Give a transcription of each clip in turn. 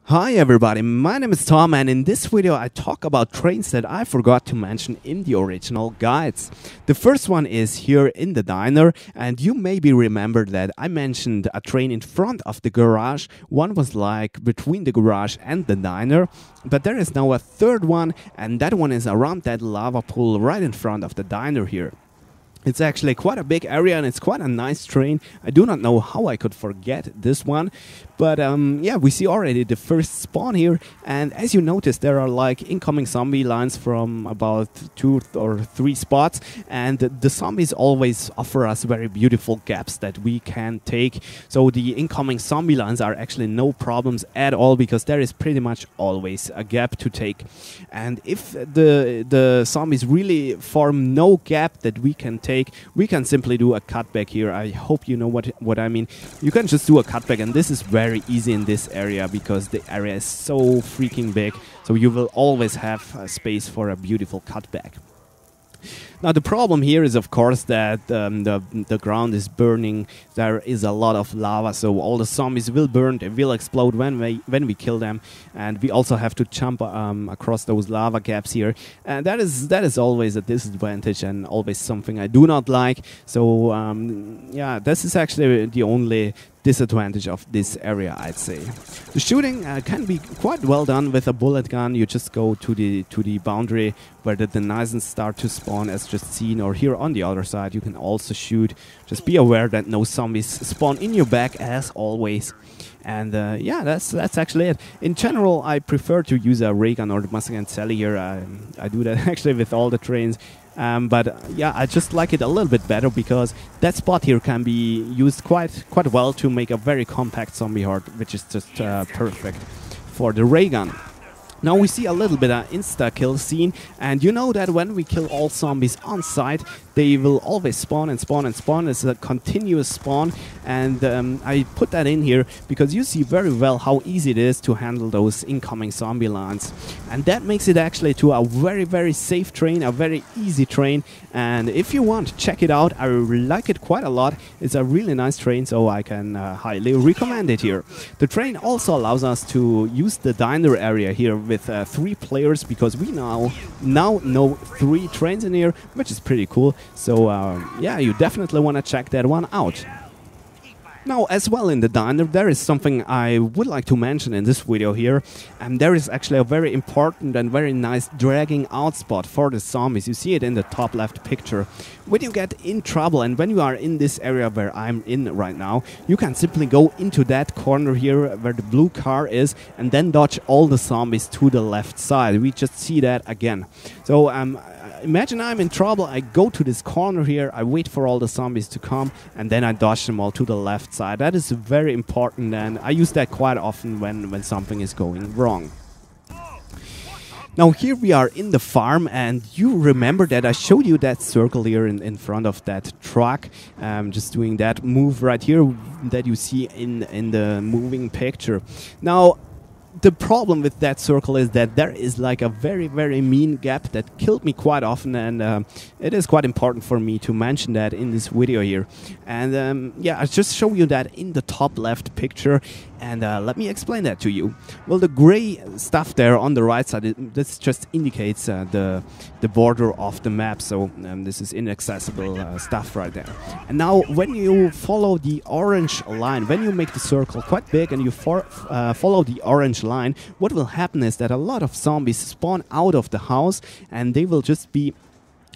Hi everybody, my name is Tom, and in this video I talk about trains that I forgot to mention in the original guides. The first one is here in the diner, and you maybe remember that I mentioned a train in front of the garage. One was like between the garage and the diner, but there is now a third one, and that one is around that lava pool right in front of the diner here. It's actually quite a big area and it's quite a nice train. I do not know how I could forget this one. But yeah, we see already the first spawn here. And as you notice, there are like incoming zombie lines from about 2 or 3 spots. And the zombies always offer us very beautiful gaps that we can take. So the incoming zombie lines are actually no problems at all, because there is pretty much always a gap to take. And if the zombies really form no gap that we can take, we can simply do a cutback here. I hope you know what I mean. You can just do a cutback, and this is very easy in this area because the area is so freaking big. So you will always have space for a beautiful cutback. Now the problem here is, of course, that the ground is burning. There is a lot of lava, so all the zombies will burn. They will explode when we kill them, and we also have to jump across those lava gaps here. And that is always a disadvantage and always something I do not like. So yeah, this is actually the only disadvantage of this area, I'd say. The shooting can be quite well done with a bullet gun. You just go to the boundary where the denizens start to spawn, as just seen, or here on the other side you can also shoot. Just be aware that no zombies spawn in your back, as always. And yeah, that's actually it. In general, I prefer to use a ray gun or the Mustang and Sally here. I do that actually with all the trains. But yeah, I just like it a little bit better because that spot here can be used quite well to make a very compact zombie horde, which is just perfect for the ray gun. Now we see a little bit of insta-kill scene, and you know that when we kill all zombies on site, they will always spawn and spawn and spawn. It's a continuous spawn, and I put that in here because you see very well how easy it is to handle those incoming zombie lines. And that makes it actually to a very safe train, a very easy train. And if you want, check it out. I like it quite a lot. It's a really nice train, so I can highly recommend it here. The train also allows us to use the diner area here with 3 players, because we now know 3 trains in here, which is pretty cool. So yeah, you definitely want to check that one out. Now, as well in the diner, there is something I would like to mention in this video here, and there is actually a very important and very nice dragging out spot for the zombies. You see it in the top left picture. When you get in trouble and when you are in this area where I'm in right now, you can simply go into that corner here where the blue car is and then dodge all the zombies to the left side. We just see that again. So imagine I'm in trouble, I go to this corner here, I wait for all the zombies to come, and then I dodge them all to the left side. That is very important, and I use that quite often when something is going wrong. Now here we are in the farm, and you remember that I showed you that circle here in front of that truck. Just doing that move right here that you see in the moving picture. Now, the problem with that circle is that there is like a very mean gap that killed me quite often, and it is quite important for me to mention that in this video here. And yeah, I just show you that in the top left picture, and let me explain that to you. Well, the gray stuff there on the right side, this just indicates the border of the map, so this is inaccessible stuff right there. And now when you follow the orange line, when you make the circle quite big and you follow the orange line, what will happen is that a lot of zombies spawn out of the house, and they will just be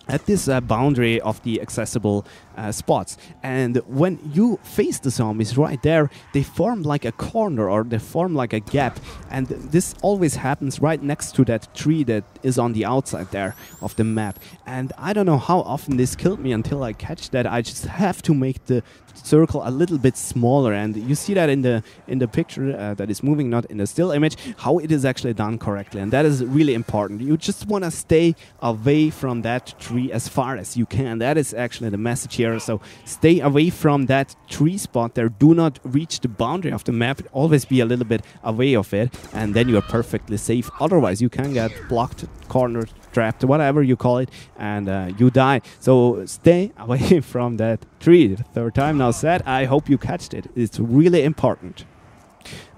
at this boundary of the accessible spots. And when you face the zombies right there, they form like a corner, or they form like a gap, and this always happens right next to that tree that is on the outside there of the map. And I don't know how often this killed me until I catch that. I just have to make the circle a little bit smaller, and you see that in the picture that is moving, not in the still image, how it is actually done correctly. And that is really important. You just want to stay away from that tree as far as you can. That is actually the message here. So stay away from that tree spot there. Do not reach the boundary of the map. Always be a little bit away of it, and then you are perfectly safe. Otherwise you can get blocked, cornered, trapped, whatever you call it, and you die. So stay away from that tree. The third time now said. I hope you catched it. It's really important.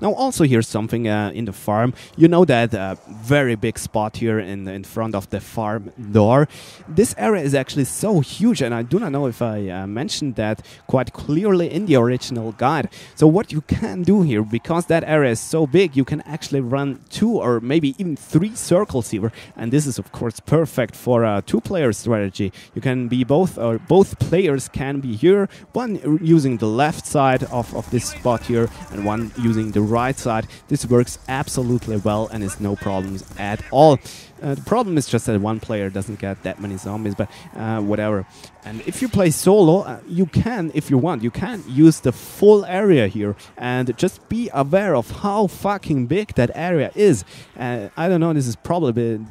Now also here's something in the farm. You know that very big spot here in front of the farm door. This area is actually so huge, and I do not know if I mentioned that quite clearly in the original guide. So what you can do here, because that area is so big, you can actually run 2 or maybe even 3 circles here, and this is of course perfect for a 2-player strategy. You can be both, or both players can be here, one using the left side of this spot here and one using the right side. This works absolutely well and is no problems at all. The problem is just that one player doesn't get that many zombies, but whatever. And if you play solo, you can, if you want, you can use the full area here, and just be aware of how fucking big that area is. I don't know, this is probably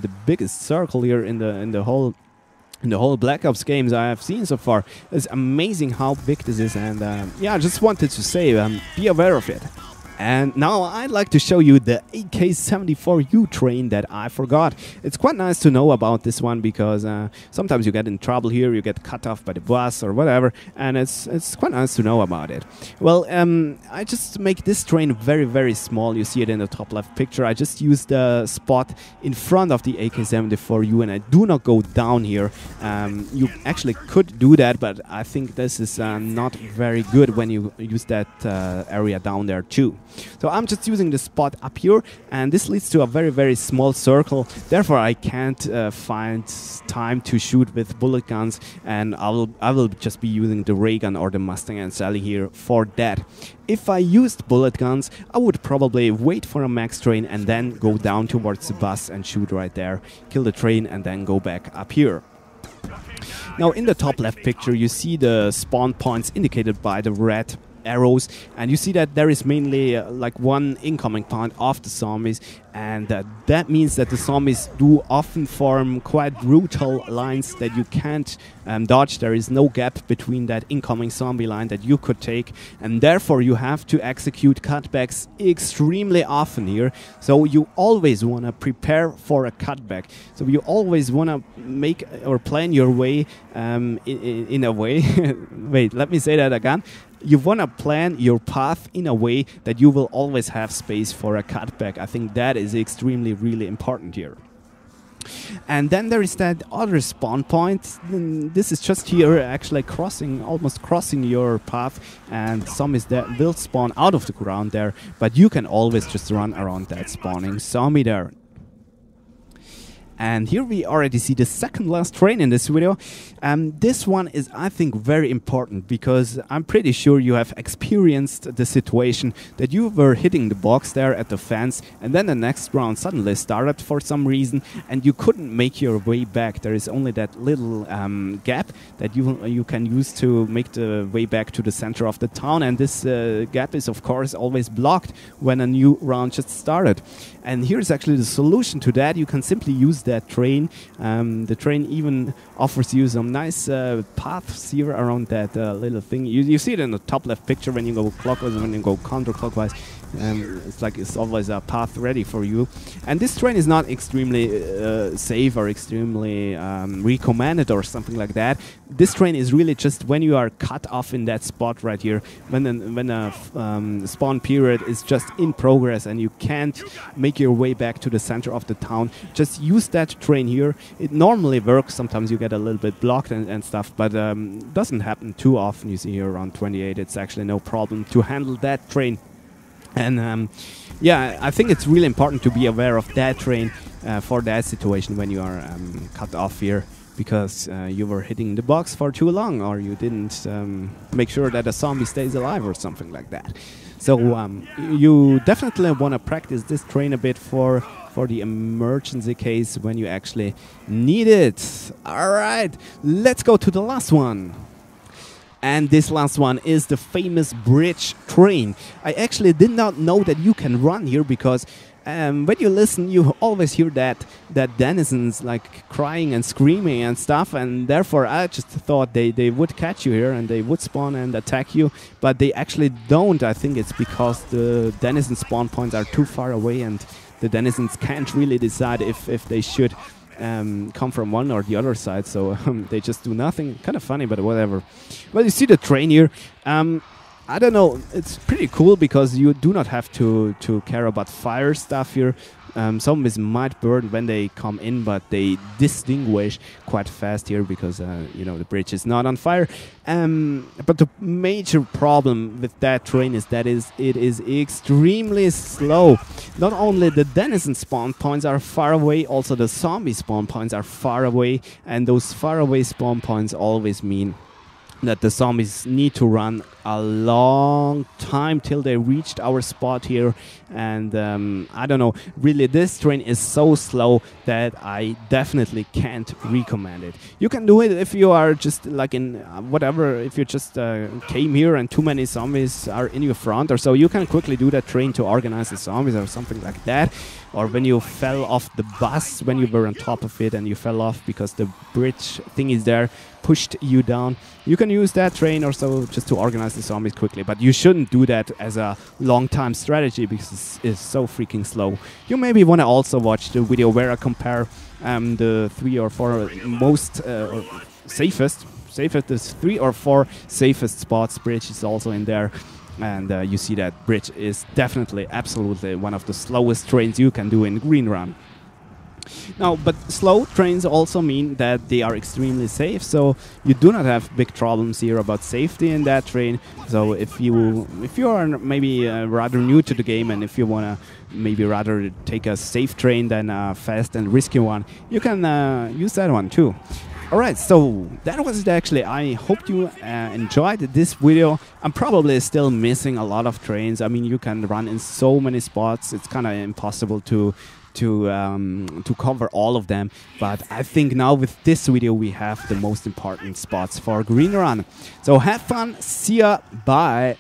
the biggest circle here in the whole Black Ops games I have seen so far. It's amazing how big this is, and yeah, I just wanted to say, be aware of it. And now I'd like to show you the AK-74U train that I forgot. It's quite nice to know about this one, because sometimes you get in trouble here, you get cut off by the bus or whatever, and it's quite nice to know about it. Well, I just make this train very, very small. You see it in the top left picture. I just use the spot in front of the AK-74U, and I do not go down here. You actually could do that, but I think this is not very good when you use that area down there too. So I'm just using the spot up here, and this leads to a very, very small circle. Therefore, I can't find time to shoot with bullet guns, and I will just be using the ray gun or the Mustang and Sally here for that. If I used bullet guns, I would probably wait for a max train and then go down towards the bus and shoot right there, kill the train, and then go back up here. Now in the top left picture, you see the spawn points indicated by the red arrows, and you see that there is mainly like one incoming point of the zombies, and that means that the zombies do often form quite brutal lines that you can't dodge. There is no gap between that incoming zombie line that you could take, and therefore you have to execute cutbacks extremely often here. So you always want to prepare for a cutback. So you always want to make or plan your way in a way wait, let me say that again. You want to plan your path in a way that you will always have space for a cutback. I think that is extremely, really important here. And then there is that other spawn point. This is just here, actually almost crossing your path, and zombies that will spawn out of the ground there, but you can always just run around that spawning zombie there. And here we already see the second last train in this video. This one is, I think, very important, because I'm pretty sure you have experienced the situation that you were hitting the box there at the fence, and then the next round suddenly started for some reason, and you couldn't make your way back. There is only that little gap that you can use to make the way back to the center of the town, and this gap is of course always blocked when a new round just started. And here's actually the solution to that. You can simply use that train. The train even offers you some nice paths here around that little thing. You see it in the top left picture when you go clockwise and when you go counterclockwise. It's like it's always a path ready for you. And this train is not extremely safe or extremely recommended or something like that. This train is really just when you are cut off in that spot right here, when a spawn period is just in progress and you can't make your way back to the center of the town. Just use that train here. It normally works. Sometimes you get a little bit blocked and stuff, but doesn't happen too often. You see here around 28, it's actually no problem to handle that train. And yeah, I think it's really important to be aware of that train for that situation when you are cut off here, because you were hitting the box for too long, or you didn't make sure that a zombie stays alive or something like that. So you definitely want to practice this train a bit for the emergency case when you actually need it. Alright, let's go to the last one. And this last one is the famous bridge train. I actually did not know that you can run here, because when you listen, you always hear that denizens like crying and screaming and stuff, and therefore I just thought they would catch you here and they would spawn and attack you, but they actually don't. I think it's because the denizen spawn points are too far away, and the denizens can't really decide if they should come from one or the other side, so they just do nothing. Kind of funny, but whatever. Well, you see the train here. I don't know. It's pretty cool because you do not have to care about fire stuff here. Zombies might burn when they come in, but they distinguish quite fast here because the bridge is not on fire. But the major problem with that train is that it is extremely slow. Not only the denizen spawn points are far away, also the zombie spawn points are far away, and those far away spawn points always mean that the zombies need to run a long time till they reached our spot here. And I don't know, really this train is so slow that I definitely can't recommend it. You can do it if you are just like in whatever, if you just came here and too many zombies are in your front or so, you can quickly do that train to organize the zombies or something like that. Or when you fell off the bus, when you were on top of it and you fell off because the bridge thing is there, pushed you down, you can use that train or so just to organize the zombies quickly. But you shouldn't do that as a long-time strategy because it's so freaking slow. You maybe want to also watch the video where I compare the 3 or 4 most or safest, there's 3 or 4 safest spots. Bridge is also in there. And you see that bridge is definitely, absolutely one of the slowest trains you can do in Green Run. Now, but slow trains also mean that they are extremely safe, so you do not have big problems here about safety in that train. So if you are maybe rather new to the game and if you want to maybe rather take a safe train than a fast and risky one, you can use that one too. Alright, so that was it actually. I hope you enjoyed this video. I'm probably still missing a lot of trains. I mean, you can run in so many spots. It's kind of impossible to cover all of them. But I think now with this video we have the most important spots for Green Run. So have fun. See ya. Bye.